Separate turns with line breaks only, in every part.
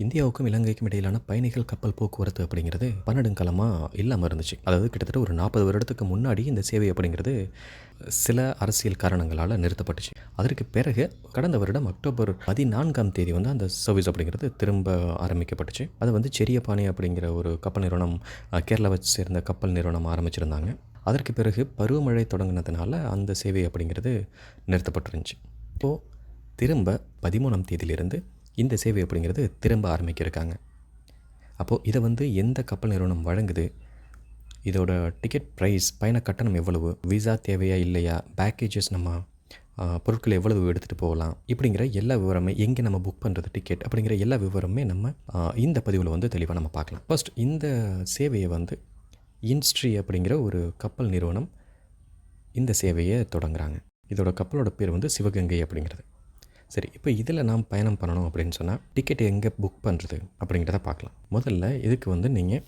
இந்தியாவுக்கும் இலங்கைக்கும் இடையிலான பயணிகள் கப்பல் போக்குவரத்து அப்படிங்கிறது பன்னெடுங்காலமாக இல்லாமல் இருந்துச்சு. அதாவது கிட்டத்தட்ட ஒரு 40 வருடத்துக்கு முன்னாடி இந்த சேவை அப்படிங்கிறது சில அரசியல் காரணங்களால் நிறுத்தப்பட்டுச்சு. அதற்கு பிறகு கடந்த வருடம் அக்டோபர் 14ஆம் தேதி வந்து அந்த சர்வீஸ் அப்படிங்கிறது திரும்ப ஆரம்பிக்கப்பட்டுச்சு. அது வந்து செரியபாணி அப்படிங்கிற ஒரு கப்பல் நிறுவனம், கேரளாவை சேர்ந்த கப்பல் நிறுவனம் ஆரம்பிச்சிருந்தாங்க. அதற்கு பிறகு பருவமழை தொடங்கினதுனால அந்த சேவை அப்படிங்கிறது நிறுத்தப்பட்டிருந்துச்சு. இப்போது திரும்ப 13ஆம் தேதியிலிருந்து இந்த சேவை அப்படிங்கிறது திரும்ப ஆரம்பிக்கிருக்காங்க. அப்போது இதை வந்து எந்த கப்பல் நிறுவனம் வழங்குது, இதோட டிக்கெட் ப்ரைஸ், பயண கட்டணம் எவ்வளவு, விசா தேவையா இல்லையா, பேக்கேஜஸ் நம்ம பொருட்கள் எவ்வளவு எடுத்துகிட்டு போகலாம், இப்படிங்கிற எல்லா விவரமே, எங்கே நம்ம புக் பண்ணுறது டிக்கெட் அப்படிங்கிற எல்லா விவரமே நம்ம இந்த பதிவில் வந்து தெளிவாக நம்ம பார்க்கலாம். ஃபர்ஸ்ட் இந்த சேவையை வந்து இன்ஸ்ட்ரி அப்படிங்கிற ஒரு கப்பல் நிறுவனம் இந்த சேவையை தொடங்குறாங்க. இதோட கப்பலோட பேர் வந்து சிவகங்கை அப்படிங்கிறது. சரி, இப்போ இதில் நாம் பயணம் பண்ணணும் அப்படின்னு சொன்னால் டிக்கெட் எங்கே புக் பண்ணுறது அப்படிங்கிறத பார்க்கலாம். முதல்ல இதுக்கு வந்து நீங்கள்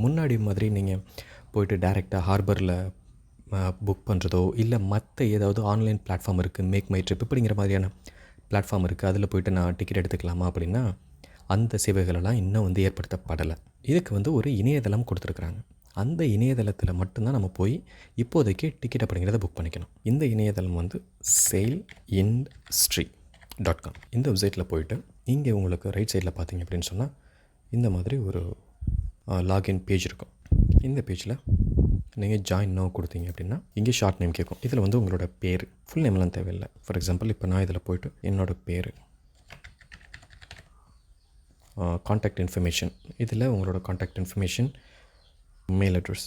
முன்னாடி மாதிரி நீங்கள் போய்ட்டு டைரெக்டாக ஹார்பரில் புக் பண்ணுறதோ, இல்லை மற்ற ஏதாவது ஆன்லைன் பிளாட்ஃபார்ம் இருக்குது, மேக் மை ட்ரிப் இப்படிங்கிற மாதிரியான பிளாட்ஃபார்ம் இருக்குது, அதில் போய்ட்டு நான் டிக்கெட் எடுத்துக்கலாமா அப்படின்னா அந்த சேவைகளெல்லாம் இன்னும் வந்து ஏற்படுத்தப்படலை. இதுக்கு வந்து ஒரு இணையதளம் கொடுத்துருக்குறாங்க. அந்த இணையதளத்தில் மட்டும்தான் நம்ம போய் இப்போதைக்கு டிக்கெட் அப்படிங்கிறத புக் பண்ணிக்கணும். இந்த இணையதளம் வந்து sailindustry.com. இந்த வெப்சைட்டில் போய்ட்டு இங்கே உங்களுக்கு ரைட் சைடில் பார்த்தீங்க அப்படின்னு சொன்னால் இந்த மாதிரி ஒரு லாகின் பேஜ் இருக்கும். இந்த பேஜில் நீங்கள் ஜாயின் நோ கொடுத்தீங்க அப்படின்னா இங்கே ஷார்ட் நேம் கேட்கும். இதில் வந்து உங்களோட பேர், ஃபுல் நேம்லாம் தேவையில்லை. ஃபார் எக்ஸாம்பிள் இப்போ நான் இதில் போய்ட்டு என்னோடய பேர், காண்டாக்ட் இன்ஃபர்மேஷன், இதில் உங்களோட contact information, mail address,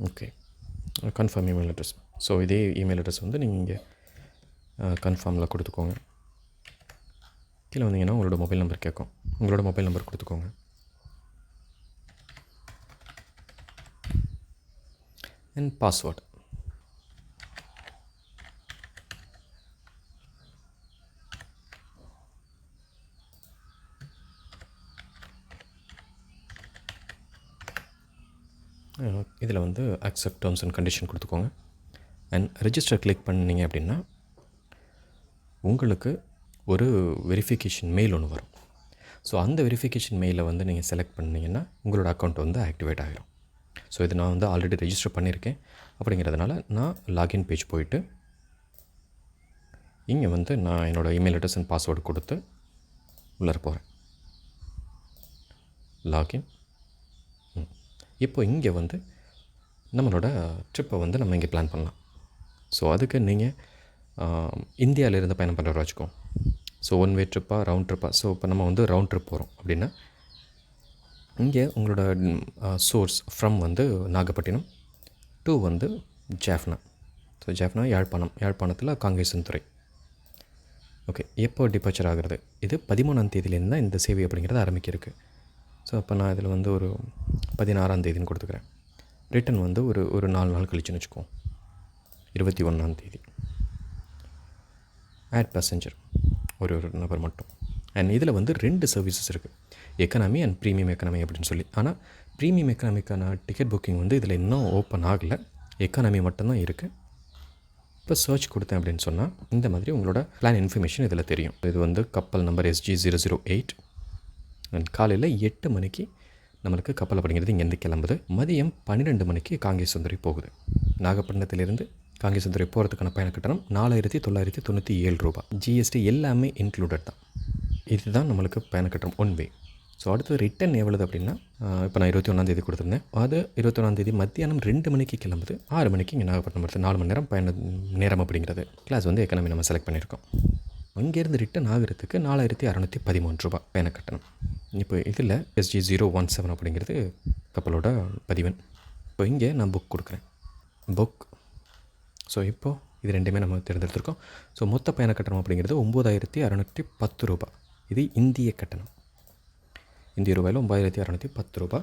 okay, confirm email address. So இதே இமெயில் அட்ரஸ் வந்து நீங்கள் இங்கே கன்ஃபார்மில் கொடுத்துக்கோங்க. கீழே வந்தீங்கன்னா உங்களோட மொபைல் நம்பர் கேட்கும். உங்களோட மொபைல் நம்பர் கொடுத்துக்கோங்க. And password. இதில் வந்து அக்செப்ட் டேர்ம்ஸ் அண்ட் கண்டிஷன் கொடுத்துக்கோங்க. அண்ட் ரெஜிஸ்டர் கிளிக் பண்ணிங்க அப்படின்னா உங்களுக்கு ஒரு வெரிஃபிகேஷன் மெயில் ஒன்று வரும். ஸோ அந்த வெரிஃபிகேஷன் மெயிலை வந்து நீங்கள் செலக்ட் பண்ணிங்கன்னா உங்களோட அக்கௌண்ட் வந்து ஆக்டிவேட் ஆகிடும். ஸோ இது நான் வந்து ஆல்ரெடி ரெஜிஸ்டர் பண்ணியிருக்கேன். அப்படிங்கிறதுனால நான் லாகின் பேஜ் போயிட்டு இங்கே வந்து நான் என்னோடய இமெயில் அட்ரஸ் அண்ட் பாஸ்வேர்டு கொடுத்து உள்ளே போகிறேன். லாகின். இப்போ இங்கே வந்து நம்மளோட ட்ரிப்பை வந்து நம்ம இங்கே பிளான் பண்ணலாம். ஸோ அதுக்கு நீங்கள் இந்தியாவிலேருந்து பயணம் பண்ணுறவரை வச்சுக்கோம். ஸோ ஒன் வே ட்ரிப்பாக, ரவுண்ட் ட்ரிப்பாக. ஸோ இப்போ நம்ம வந்து ரவுண்ட் ட்ரிப் போகிறோம் அப்படின்னா இங்கே உங்களோட சோர்ஸ் ஃப்ரம் வந்து நாகப்பட்டினம் டு வந்து ஜாஃப்னா. ஸோ ஜாஃப்னா யாழ்ப்பாணத்தில் காங்கேசன்துறை. ஓகே, எப்போ டிபார்ச்சர் ஆகிறது? இது 13ஆம் தேதியிலேருந்து தான் இந்த சேவை அப்படிங்கிறது ஆரம்பிக்கிருக்கு. ஸோ அப்போ நான் இதில் வந்து ஒரு 16ஆம் தேதின்னு கொடுத்துக்கிறேன். ரிட்டன் வந்து ஒரு 4 நாள் கழிச்சுன்னு வச்சுக்குவோம். 21ஆம் தேதி. ஆட் பேசஞ்சர் ஒரு நபர் மட்டும். அண்ட் இதில் வந்து 2 சர்வீசஸ் இருக்குது, எக்கனாமி அண்ட் ப்ரீமியம் எக்கனாமி அப்படின்னு சொல்லி. ஆனால் ப்ரீமியம் எக்கனாமிக்கான டிக்கெட் புக்கிங் வந்து இதில் இன்னும் ஓப்பன் ஆகலை. எக்கனாமி மட்டும்தான் இருக்குது. இப்போ சர்ச் கொடுத்தேன் அப்படின்னு சொன்னால் இந்த மாதிரி உங்களோட பிளான் இன்ஃபர்மேஷன் இதில் தெரியும். இது வந்து கப்பல் நம்பர் SG008. அண்ட் காலையில் 8 மணிக்கு நம்மளுக்கு கப்பல் அப்படிங்கிறது இங்கேருந்து கிளம்புது. மதியம் 12 மணிக்கு காங்கேசன்துறை போகுது. நாகப்பட்டினத்திலேருந்து காங்கேசன்துறை போகிறதுக்கான பயண கட்டணம் 4997 ரூபா. ஜிஎஸ்டி எல்லாமே இன்க்ளூடட் தான். இதுதான் நம்மளுக்கு பயண கட்டணம் ஒன் வே. ஸோ அடுத்து ரிட்டன் எவ்வளவு அப்படின்னா இப்போ நான் 21ஆம் தேதி கொடுத்துருந்தேன். அது 21ஆம் தேதி மத்தியானம் 2 மணிக்கு கிளம்புது. 6 மணிக்கு இங்கே நாகப்பட்டினம் வருது. 4 மணி நேரம் பயண நேரம் அப்படிங்கிறது. கிளாஸ் வந்து எக்கனாமி நம்ம செலக்ட் பண்ணியிருக்கோம். அங்கேருந்து ரிட்டன் ஆகிறதுக்கு 4613 ரூபா பயண கட்டணம். இப்போ இதில் SG017 அப்படிங்கிறது கப்பலோட பதிவன். இப்போ இங்கே நான் புக் கொடுக்குறேன். புக். ஸோ இப்போது இது ரெண்டுமே நம்ம தேர்ந்தெடுத்திருக்கோம். ஸோ மொத்த பயண கட்டணம் அப்படிங்கிறது 9610 ரூபா. இது இந்திய கட்டணம். இந்திய ரூபாயில் 9610 ரூபா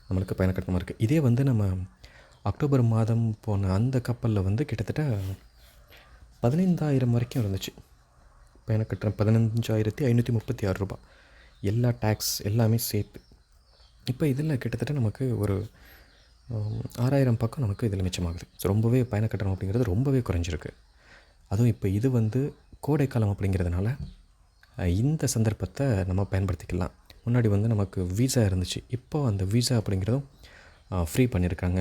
நம்மளுக்கு பயண கட்டணமாக இருக்குது. இதே வந்து நம்ம அக்டோபர் மாதம் போன அந்த கப்பலில் வந்து கிட்டத்தட்ட 15,000 வரைக்கும் இருந்துச்சு பயண கட்டணம். 15,536 ரூபா, எல்லா டேக்ஸ் எல்லாமே சேர்த்து. இப்போ இதில் கிட்டத்தட்ட நமக்கு ஒரு 6000 பக்கம் நமக்கு இதில் மிச்சமாகுது. ஸோ ரொம்பவே பயண கட்டணம் அப்படிங்கிறது ரொம்பவே குறைஞ்சிருக்கு. அதுவும் இப்போ இது வந்து கோடைக்காலம் அப்படிங்கிறதுனால இந்த சந்தர்ப்பத்தை நம்ம பயன்படுத்திக்கலாம். முன்னாடி வந்து நமக்கு வீசா இருந்துச்சு. இப்போ அந்த வீசா அப்படிங்கிறதும் ஃப்ரீ பண்ணியிருக்காங்க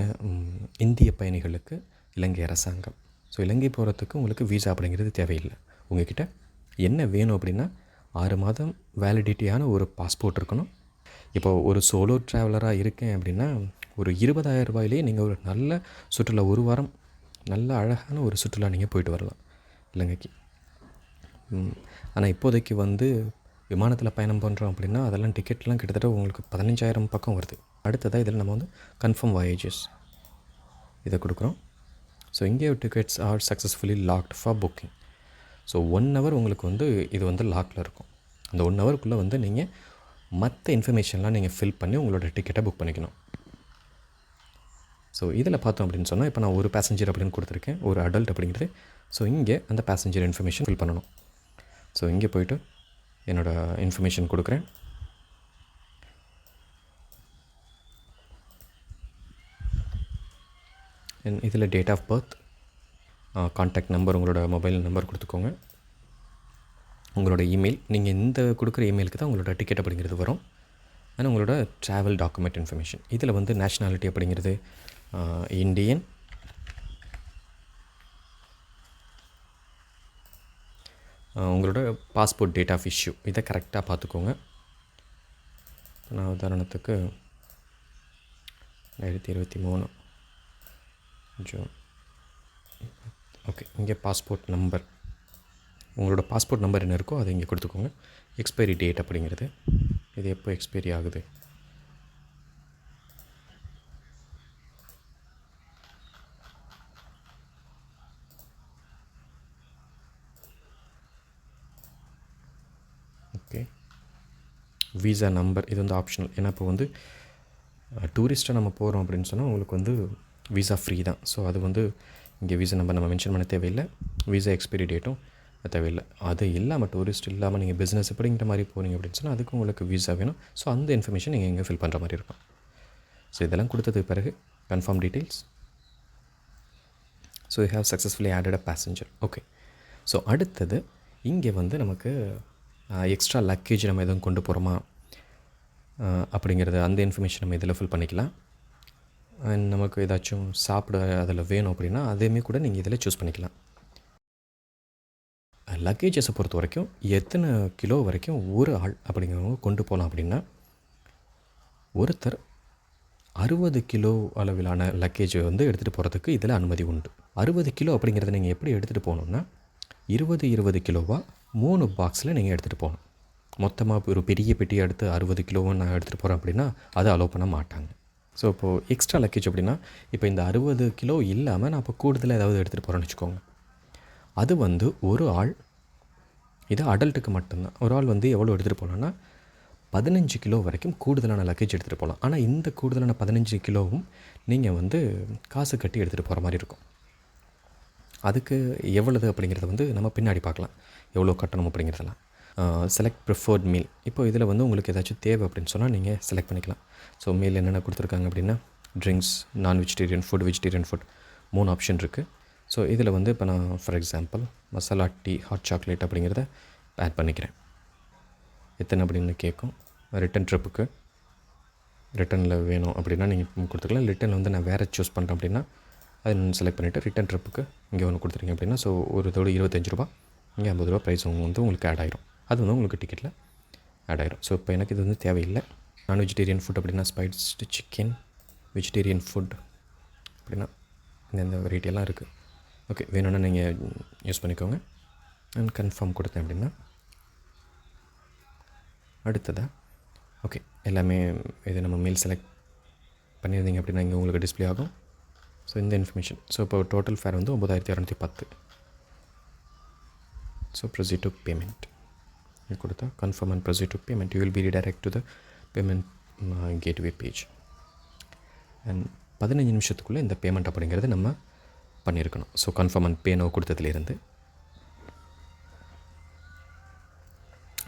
இந்திய பயணிகளுக்கு இலங்கை அரசாங்கம். ஸோ இலங்கை போகிறதுக்கு உங்களுக்கு வீசா அப்படிங்கிறது தேவையில்லை. உங்கள்கிட்ட என்ன வேணும் அப்படின்னா 6 மாதம் வேலிடிட்டியான ஒரு பாஸ்போர்ட் இருக்கணும். இப்போ ஒரு சோலோ ட்ராவலராக இருக்கேன் அப்படின்னா ஒரு 20,000 ரூபாயிலேயே நீங்கள் ஒரு நல்ல சுற்றுலா, ஒரு வாரம் நல்ல அழகான ஒரு சுற்றுலா நீங்கள் போயிட்டு வரலாம் இலங்கைக்கு. ஆனால் இப்போதைக்கு வந்து விமானத்தில் பயணம் பண்ணுறோம் அப்படின்னா அதெல்லாம் டிக்கெட்லாம் கிட்டத்தட்ட உங்களுக்கு 15,000 பக்கம் வருது. அடுத்ததாக இதில் நம்ம வந்து கன்ஃபார்ம் வாயேஜஸ் இதை கொடுக்குறோம். ஸோ இங்கே tickets R successfully locked for booking. So 1 hour உங்களுக்கு வந்து இது வந்து லாக்கில் இருக்கும். அந்த 1 ஹவருக்குள்ளே வந்து நீங்கள் மற்ற இன்ஃபர்மேஷன்லாம் நீங்கள் ஃபில் பண்ணி உங்களோட டிக்கெட்டை புக் பண்ணிக்கணும். ஸோ இதில் பார்த்தோம் அப்படின்னு சொன்னால் இப்போ நான் ஒரு பேசஞ்சர் அப்படின்னு கொடுத்துருக்கேன், ஒரு அடல்ட் அப்படிங்கிறது. ஸோ இங்கே அந்த பேசஞ்சர் இன்ஃபர்மேஷன் ஃபில் பண்ணணும். ஸோ இங்கே போய்ட்டு என்னோடய இன்ஃபர்மேஷன் கொடுக்குறேன். இதில் date of birth, contact number, உங்களோட மொபைல் நம்பர் கொடுத்துக்கோங்க. உங்களோட இமெயில், நீங்கள் இந்த கொடுக்குற இமெயிலுக்கு தான் உங்களோட டிக்கெட் அப்படிங்கிறது வரும். ஆனால் உங்களோட ட்ராவல் டாக்குமெண்ட் இன்ஃபர்மேஷன், இதில் வந்து நேஷ்னாலிட்டி அப்படிங்கிறது இண்டியன், உங்களோட பாஸ்போர்ட் டேட் ஆஃப் இஷ்யூ இதை கரெக்டாக பார்த்துக்கோங்க. நான் உதாரணத்துக்கு 2023 ஜூன். ஓகே, இங்கே பாஸ்போர்ட் நம்பர், உங்களோட பாஸ்போர்ட் நம்பர் என்ன இருக்கோ அதை இங்கே கொடுத்துக்கோங்க. எக்ஸ்பைரி டேட் அப்படிங்கிறது, இது எப்போ எக்ஸ்பைரி ஆகுது, ஓகே. வீசா நம்பர், இது வந்து ஆப்ஷனல். ஏன்னா இப்போ வந்து டூரிஸ்ட்டாக நம்ம போகிறோம் அப்படின்னு சொன்னால் உங்களுக்கு வந்து வீசா ஃப்ரீ தான். ஸோ அது வந்து இங்கே வீசா நம்பர் நம்ம மென்ஷன் பண்ண தேவையில்லை, வீசா எக்ஸ்பைரி டேட்டும் தேவையில்லை. அது இல்லாமல் டூரிஸ்ட் இல்லாமல் நீங்கள் பிஸ்னஸ் அப்படிங்கிற மாதிரி போகிறீங்க அப்படின்னு சொன்னால் அதுக்கு உங்களுக்கு வீசா வேணும். ஸோ அந்த இன்ஃபர்மேஷன் நீங்கள் இங்கே ஃபில் பண்ணுற மாதிரி இருக்கும். ஸோ இதெல்லாம் கொடுத்ததுக்கு பிறகு confirm details. So you have successfully added a passenger. Okay. So அடுத்தது இங்கே வந்து நமக்கு எக்ஸ்ட்ரா லக்கேஜ் நம்ம எதுவும் கொண்டு போகிறோமா அப்படிங்கிறது, அந்த இன்ஃபர்மேஷன் நம்ம இதில் ஃபில் பண்ணிக்கலாம். அண்ட் நமக்கு ஏதாச்சும் சாப்பிட அதில் வேணும் அப்படின்னா அதையுமே கூட நீங்கள் இதில் சூஸ் பண்ணிக்கலாம். லக்கேஜஸை பொறுத்த வரைக்கும் எத்தனை கிலோ வரைக்கும் ஒரு ஆள் அப்படிங்கிறவங்க கொண்டு போகலாம் அப்படின்னா, ஒருத்தர் 60 கிலோ அளவிலான லக்கேஜை வந்து எடுத்துகிட்டு போகிறதுக்கு இதில் அனுமதி உண்டு. 60 கிலோ அப்படிங்கிறத நீங்கள் எப்படி எடுத்துகிட்டு போகணுன்னா 20 கிலோவாக 3 பாக்ஸில் நீங்கள் எடுத்துகிட்டு போகணும். மொத்தமாக ஒரு பெரிய பெட்டியை எடுத்து 60 கிலோவும் நான் எடுத்துகிட்டு போகிறேன் அப்படின்னா அதை அலோவ் பண்ண மாட்டாங்க. ஸோ இப்போது எக்ஸ்ட்ரா லக்கேஜ் அப்படின்னா இப்போ இந்த 60 கிலோ இல்லாமல் நான் இப்போ கூடுதலாக ஏதாவது எடுத்துகிட்டு போகிறேன்னு வச்சுக்கோங்க. அது வந்து ஒரு ஆள், இது அடல்ட்டுக்கு மட்டும்தான். ஒரு ஆள் வந்து எவ்வளோ எடுத்துகிட்டு போகலான்னா 15 கிலோ வரைக்கும் கூடுதலான லக்கேஜ் எடுத்துகிட்டு போகலாம். ஆனால் இந்த கூடுதலான 15 கிலோவும் நீங்கள் வந்து காசு கட்டி எடுத்துகிட்டு போகிற மாதிரி இருக்கும். அதுக்கு எவ்வளவு அப்படிங்கிறத வந்து நம்ம பின்னாடி பார்க்கலாம், எவ்வளோ கட்டணும் அப்படிங்கிறதெல்லாம். செலக்ட் ப்ரிஃபர்ட் மீல், இப்போ இதில் வந்து உங்களுக்கு ஏதாச்சும் தேவை அப்படின்னு சொன்னால் நீங்கள் செலக்ட் பண்ணிக்கலாம். ஸோ மீல் என்னென்ன கொடுத்துருக்காங்க அப்படின்னா ட்ரிங்க்ஸ், நான் vegetarian food, vegetarian food 3 option இருக்குது. ஸோ இதில் வந்து இப்போ நான் for example masala tea, hot chocolate அப்படிங்கிறத ஆட் பண்ணிக்கிறேன். எத்தனை அப்படின்னு கேட்கும். ரிட்டன் ட்ரிப்புக்கு ரிட்டனில் வேணும் அப்படின்னா நீங்கள் கொடுத்துக்கலாம். ரிட்டன் வந்து நான் வேறு சூஸ் பண்ணுறேன் அப்படின்னா அதை செலக்ட் பண்ணிவிட்டு ரிட்டன் ட்ரிப்புக்கு இங்கே ஒன்று கொடுத்துருங்க அப்படின்னா, ஸோ ஒரு இதோட 25 ரூபா, இங்கே 50 ரூபா ப்ரைஸ் வந்து உங்களுக்கு ஆட் ஆகிரும். அது வந்து உங்களுக்கு டிக்கெட்டில் ஆட் ஆகிரும். ஸோ இப்போ எனக்கு இது வந்து தேவையில்லை. நான் வெஜிடேரியன் ஃபுட் அப்படின்னா ஸ்பைஸ்டு சிக்கன், வெஜிடேரியன் ஃபுட் அப்படின்னா இந்த வெரைட்டியெல்லாம் இருக்குது. ஓகே, வேணும்னா நீங்கள் யூஸ் பண்ணிக்கோங்க. அண்ட் கன்ஃபார்ம் கொடுத்தேன் அப்படின்னா அடுத்ததாக ஓகே எல்லாமே இது நம்ம மீல் செலக்ட் பண்ணியிருந்தீங்க அப்படின்னா இங்கே உங்களுக்கு டிஸ்பிளே ஆகும். ஸோ இந்த இன்ஃபர்மேஷன். ஸோ இப்போ டோட்டல் ஃபேர் வந்து 9,210. ஸோ ப்ரொசீட் டு பேமெண்ட் இது கொடுத்தா confirm and proceed to payment. You will be redirected to the payment gateway page. And 15 நிமிஷத்துக்குள்ளே இந்த பேமெண்ட் அப்படிங்கிறது நம்ம பண்ணியிருக்கணும். So confirm and pay now கொடுத்ததுலேருந்து.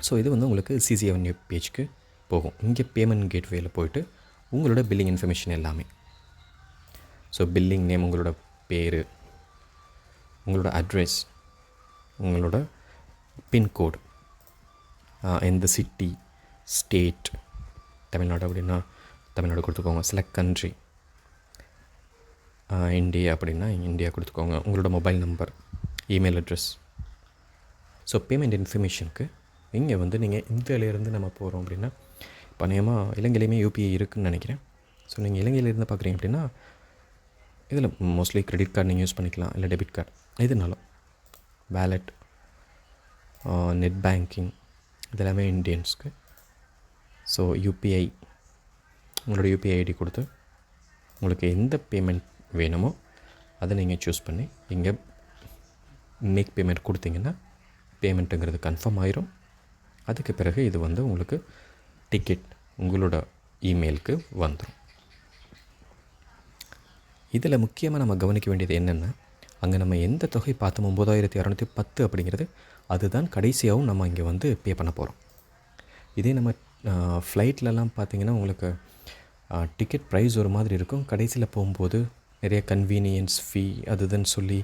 ஸோ இது வந்து உங்களுக்கு சிசிஎவன்யூ பேஜ்க்கு போகும். இங்கே பேமெண்ட் கேட்வேயில் போய்ட்டு உங்களோட பில்லிங் இன்ஃபர்மேஷன் எல்லாமே ஸோ பில்லிங் நேம், உங்களோட பேர், உங்களோட அட்ரஸ், உங்களோட பின்கோடு, எந்த சிட்டி, ஸ்டேட், தமிழ்நாடு அப்படின்னா தமிழ்நாடு கொடுத்துக்கோங்க. செலக்ட் கண்ட்ரி, இந்தியா அப்படின்னா இந்தியா கொடுத்துக்கோங்க. உங்களோட mobile number, email address. So payment இன்ஃபர்மேஷனுக்கு இங்கே வந்து நீங்கள் இந்தியாவிலேருந்து நம்ம போகிறோம் அப்படின்னா, இப்போ அநேகமாக இலங்கையிலையுமே யூபிஐ இருக்குதுன்னு நினைக்கிறேன். ஸோ நீங்கள் இலங்கையிலேருந்து பார்க்குறீங்க அப்படின்னா இதில் மோஸ்ட்லி கிரெடிட் கார்டு நீங்கள் யூஸ் பண்ணிக்கலாம், இல்லை டெபிட் கார்டு எதுனாலும். வேலெட், நெட் பேங்கிங் இதெல்லாமே இந்தியன்ஸ்க்கு. ஸோ யூபிஐ, உங்களோட யூபிஐ ஐடி கொடுத்து உங்களுக்கு எந்த பேமெண்ட் வேணுமோ அதை நீங்கள் சூஸ் பண்ணி இங்கே மேக் பேமெண்ட் கொடுத்தீங்கன்னா பேமெண்ட்டுங்கிறது கன்ஃபார்ம் ஆயிரும். அதுக்கு பிறகு இது வந்து உங்களுக்கு டிக்கெட் உங்களோட இமெயிலுக்கு வந்துடும். இதில் முக்கியமாக நம்ம கவனிக்க வேண்டியது என்னென்னா, அங்கே நம்ம எந்த தொகை பார்த்தோம் 9610 அப்படிங்கிறது அதுதான் கடைசியாகவும் நம்ம இங்கே வந்து பே பண்ண போகிறோம். இதே நம்ம ஃப்ளைட்லலாம் பார்த்திங்கன்னா உங்களுக்கு டிக்கெட் ப்ரைஸ் ஒரு மாதிரி இருக்கும். கடைசியில் போகும்போது நிறைய கன்வீனியன்ஸ் ஃபீ அதுன்னு சொல்லி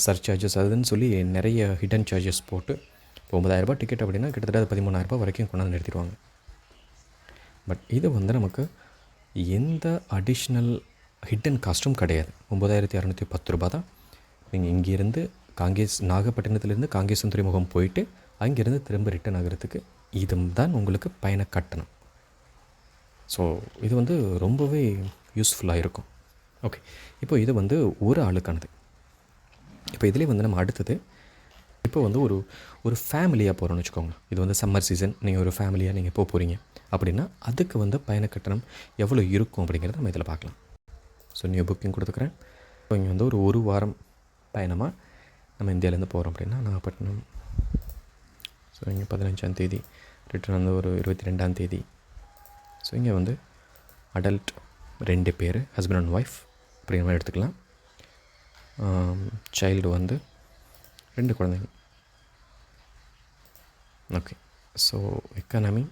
சர்சார்ஜஸ் அதுன்னு சொல்லி நிறைய ஹிடன் சார்ஜஸ் போட்டு 9000 டிக்கெட் அப்படின்னா கிட்டத்தட்ட 13,000 வரைக்கும் கொண்டாந்து நிறுத்திடுவாங்க. பட் இது வந்து நமக்கு எந்த அடிஷ்னல் ஹிடன் காஸ்ட்டும் கிடையாது. 9610 தான். நீங்கள் இங்கேருந்து நாகப்பட்டினத்துலேருந்து காங்கேசன் துறைமுகம் போயிட்டு அங்கேருந்து திரும்ப ரிட்டன் ஆகிறதுக்கு இது தான் உங்களுக்கு பயண கட்டணம். ஸோ இது வந்து ரொம்பவே யூஸ்ஃபுல்லாக இருக்கும். ஓகே, இப்போ இது வந்து ஒரு ஆளுக்கானது. இப்போ இதிலே வந்து நம்ம அடுத்தது இப்போ வந்து ஒரு ஃபேமிலியாக போகிறோன்னு வச்சுக்கோங்க. இது வந்து சம்மர் சீசன், நீங்கள் ஒரு ஃபேமிலியாக நீங்கள் போகிறீங்க அப்படின்னா அதுக்கு வந்து பயண கட்டணம் எவ்வளோ இருக்கும் அப்படிங்கிறத நம்ம இதில் பார்க்கலாம். ஸோ நியூ புக்கிங் கொடுத்துக்கிறேன். இப்போ இங்கே வந்து ஒரு வாரம் பயணமாக நம்ம இந்தியாவிலேருந்து போகிறோம் அப்படின்னா நாகப்பட்டினம். ஸோ இங்கே 15ஆம் தேதி ரிட்டர்ன் வந்து ஒரு 22ஆம் தேதி. ஸோ இங்கே வந்து அடல்ட் 2 பேர், ஹஸ்பண்ட் அண்ட் ஒய்ஃப் அப்படிங்கிற மாதிரி எடுத்துக்கலாம். சைல்டு வந்து 2 குழந்தைங்க. Okay, so economy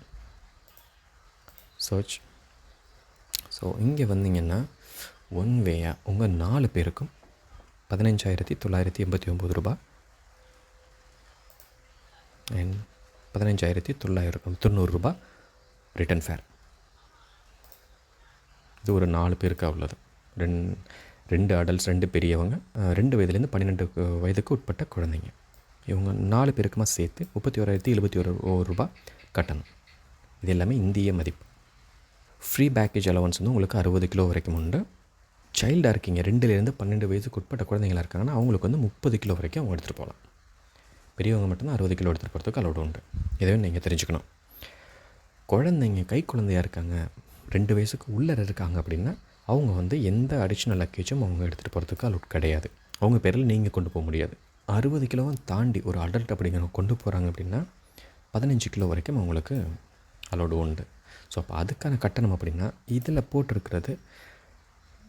search. So இங்கே வந்தீங்கன்னா ஒன் வேயாக உங்கள் 4 பேருக்கும் 15,989 ரூபா அண்ட் 15,990 ரூபா ரிட்டன் ஃபேர். இது ஒரு 4 பேருக்கு அவ்வளோது. 2 அடல்ட்ஸ், 2 பெரியவங்க, 2 வயதுலேருந்து 12 வயதுக்கு உட்பட்ட குழந்தைங்க. இவங்க 4 பேருக்குமா சேர்த்து 31,071 ரூபா கட்டணும். இது எல்லாமே இந்திய மதிப்பு. ஃப்ரீ பேக்கேஜ் அலவன்ஸ் வந்து உங்களுக்கு 60 கிலோ வரைக்கும் உண்டு. சைல்டாக இருக்கீங்க, 2லேருந்து 12 வயதுக்கு உட்பட்ட குழந்தைங்களாக இருக்காங்கன்னா அவங்களுக்கு வந்து 30 கிலோ வரைக்கும் அவங்க எடுத்துகிட்டு போகலாம். பெரியவங்க மட்டும்தான் 60 கிலோ எடுத்துகிட்டு போகிறதுக்கு அலோடு உண்டு. இதை நீங்கள் தெரிஞ்சுக்கணும். குழந்தைங்க கை குழந்தையாக இருக்காங்க, 2 வயசுக்கு உள்ளே இருக்காங்க அப்படின்னா அவங்க வந்து எந்த அடிஷ்னல் லக்கேஜும் அவங்க எடுத்துகிட்டு போகிறதுக்கு அலோட் கிடையாது. அவங்க பேரில் நீங்கள் கொண்டு போக முடியாது. 60 கிலோவும் தாண்டி ஒரு அடல்ட் அப்படிங்கிறவங்க கொண்டு போகிறாங்க அப்படின்னா 15 கிலோ வரைக்கும் அவங்களுக்கு அலோடு உண்டு. ஸோ அப்போ அதுக்கான கட்டணம் அப்படின்னா இதில் போட்டிருக்கிறது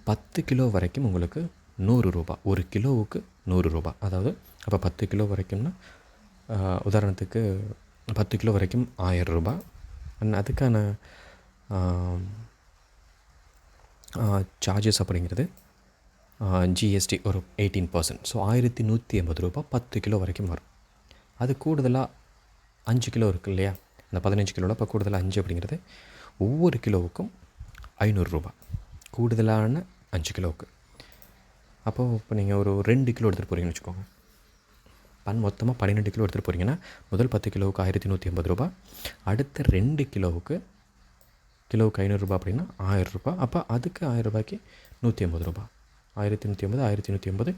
10 கிலோ வரைக்கும் உங்களுக்கு 100 ரூபா. 1 கிலோவுக்கு 100 ரூபா. அதாவது அப்போ 10 கிலோ வரைக்கும்னா உதாரணத்துக்கு 10 கிலோ வரைக்கும் 1000 ரூபா. அதுக்கான சார்ஜஸ் அப்படிங்கிறது ஜிஎஸ்டி ஒரு 18%. ஸோ 1,180 ரூபா 10 கிலோ வரைக்கும் வரும். அது கூடுதலாக 5 கிலோ இருக்குது இல்லையா, அந்த 15 கிலோவில் இப்போ கூடுதலாக 5 அப்படிங்கிறது ஒவ்வொரு கிலோவுக்கும் 500 ரூபா கூடுதலான 5 கிலோவுக்கு. அப்போது இப்போ நீங்கள் ஒரு 2 கிலோ எடுத்துகிட்டு போகிறீங்கன்னு வச்சுக்கோங்க. மொத்தமாக 12 கிலோ எடுத்துகிட்டு போகிறீங்கன்னா முதல் 10 கிலோவுக்கு 1,180 ரூபா, அடுத்த 2 கிலோவுக்கு 500 ரூபா அப்படின்னா 1000 ரூபா. அப்போ அதுக்கு 1000 ரூபாய்க்கு 150 ரூபா. 1,180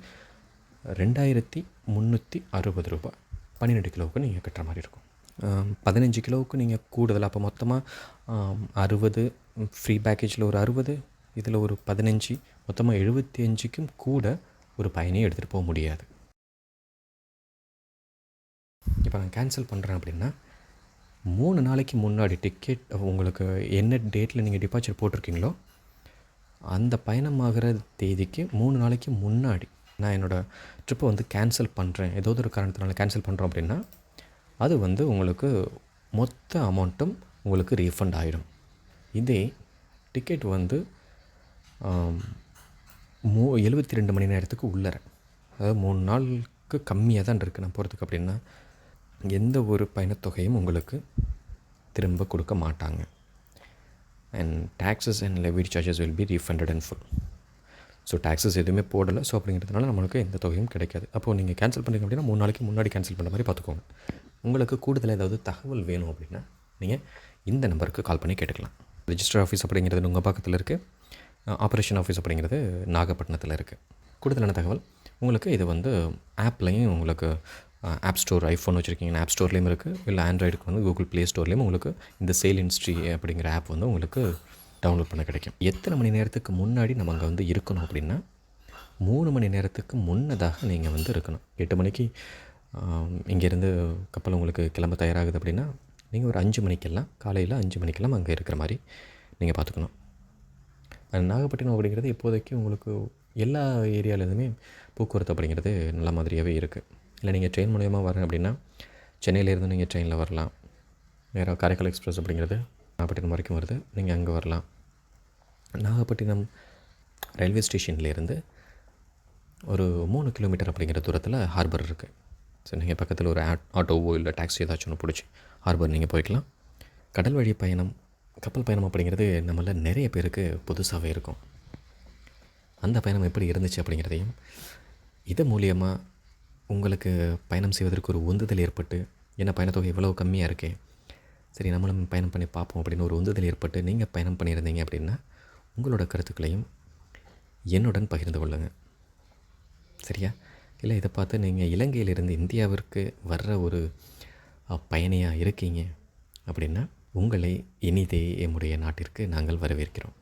2,360 ரூபா 12 கிலோவுக்கு நீங்கள் கட்டுற மாதிரி இருக்கும். 15 கிலோவுக்கு நீங்கள் கூடுதலாக அப்போ மொத்தமாக 60, ஃப்ரீ பேக்கேஜில் ஒரு 60, இதில் ஒரு 15, மொத்தமாக 75க்கும் கூட ஒரு பயணியை எடுத்துகிட்டு போக முடியாது. இப்போ நான் கேன்சல் பண்ணுறேன் அப்படின்னா 3 நாளைக்கு முன்னாடி டிக்கெட் உங்களுக்கு என்ன டேட்டில் நீங்கள் டிபார்ச்சர் போட்டிருக்கீங்களோ அந்த பயணமாகிற தேதிக்கு 3 நாளைக்கு முன்னாடி நான் என்னோடய ட்ரிப்பை வந்து கேன்சல் பண்ணுறேன், ஏதோ ஒரு காரணத்தினால கேன்சல் பண்ணுறோம் அப்படின்னா அது வந்து உங்களுக்கு மொத்த அமௌண்ட்டும் உங்களுக்கு ரீஃபண்ட் ஆகிடும். இதே டிக்கெட் வந்து 72 மணி நேரத்துக்கு உள்ளர, அதாவது 3 நாளுக்கு கம்மியாக தான் இருக்குது நான் போகிறதுக்கு அப்படின்னா, எந்த ஒரு பயணத்தொகையும் உங்களுக்கு திரும்ப கொடுக்க மாட்டாங்க. And taxes and Levitt charges will be refunded in full. So taxes எதுவுமே போடலை. ஸோ அப்படிங்கிறதுனால நம்மளுக்கு எந்த தொகையும் கிடைக்காது. அப்போது நீங்கள் கேன்சல் பண்ணுறீங்க அப்படின்னா 3 நாளைக்கு முன்னாடி கேன்சல் பண்ணுற மாதிரி பார்த்துக்கோங்க. உங்களுக்கு கூடுதலாக ஏதாவது தகவல் வேணும் அப்படின்னா நீங்கள் இந்த நம்பருக்கு கால் பண்ணி கேட்டுக்கலாம். ரிஜிஸ்டர் ஆஃபீஸ் அப்படிங்கிறது உங்கள் பக்கத்தில் இருக்குது. ஆப்ரேஷன் ஆஃபீஸ் அப்படிங்கிறது நாகப்பட்டினத்தில் இருக்குது. கூடுதலான தகவல் உங்களுக்கு இது வந்து ஆப்லேயும் உங்களுக்கு ஆப் ஸ்டோர், ஐஃபோன் வச்சுருக்கீங்கன்னா ஆப் ஸ்டோர்லேயும் இருக்குது. இல்லை ஆண்ட்ராய்டுக்கு வந்து கூகுள் ப்ளே ஸ்டோர்லேயும் உங்களுக்கு இந்த சேல் இன்ஸ்ட்ரி அப்படிங்கிற ஆப் வந்து உங்களுக்கு டவுன்லோட் பண்ண கிடைக்கும். எத்தனை மணி நேரத்துக்கு முன்னாடி நம்ம அங்கே வந்து இருக்கணும் அப்படின்னா 3 மணி நேரத்துக்கு முன்னதாக நீங்கள் வந்து இருக்கணும். 8 மணிக்கு இங்கேருந்து கப்பல் உங்களுக்கு கிளம்ப தயாராகுது அப்படின்னா நீங்கள் ஒரு 5 மணிக்கெல்லாம், காலையில் 5 மணிக்கெல்லாம் அங்கே இருக்கிற மாதிரி நீங்கள் பார்த்துக்கணும். நாகப்பட்டினம் அப்படிங்கிறது இப்போதைக்கு உங்களுக்கு எல்லா ஏரியாவிலேருந்துமே போக்குவரத்து அப்படிங்கிறது நல்ல மாதிரியாகவே இருக்குது. இல்லை நீங்கள் ட்ரெயின் மூலயமா வரேன் அப்படின்னா சென்னையிலேருந்து நீங்கள் ட்ரெயினில் வரலாம். நேராக காரைக்கால் எக்ஸ்பிரஸ் அப்படிங்கிறது நாகப்பட்டினம் வரைக்கும் வருது, நீங்கள் அங்கே வரலாம். நாகப்பட்டினம் ரயில்வே ஸ்டேஷன்லேருந்து ஒரு 3 கிலோமீட்டர் அப்படிங்கிற தூரத்தில் ஹார்பர் இருக்குது. ஸோ நீங்கள் பக்கத்தில் ஒரு ஆட்டோவோ இல்லை டாக்ஸி ஏதாச்சும் ஒன்று பிடிச்சி ஹார்பர் நீங்கள் போய்க்கலாம். கடல் வழி பயணம், கப்பல் பயணம் அப்படிங்கிறது நம்மள நிறைய பேருக்கு புதுசாகவே இருக்கும். அந்த பயணம் எப்படி இருந்துச்சு அப்படிங்கிறதையும், இது மூலியமாக உங்களுக்கு பயணம் செய்வதற்கு ஒரு உந்துதல் ஏற்பட்டு, ஏன்னா பயணத்தொகை இவ்வளோ கம்மியாக இருக்கே, சரி நம்மளும் பயணம் பண்ணி பார்ப்போம் அப்படின்னு ஒரு உந்துதல் ஏற்பட்டு நீங்கள் பயணம் பண்ணியிருந்தீங்க அப்படின்னா உங்களோட கருத்துக்களையும் என்னுடன் பகிர்ந்து கொள்ளுங்கள். சரியா? இல்லை இதை பார்த்து நீங்கள் இலங்கையிலிருந்து இந்தியாவிற்கு வர்ற ஒரு பயணியாக இருக்கீங்க அப்படின்னா உங்களை இனிதே எம்முடைய நாட்டிற்கு நாங்கள் வரவேற்கிறோம்.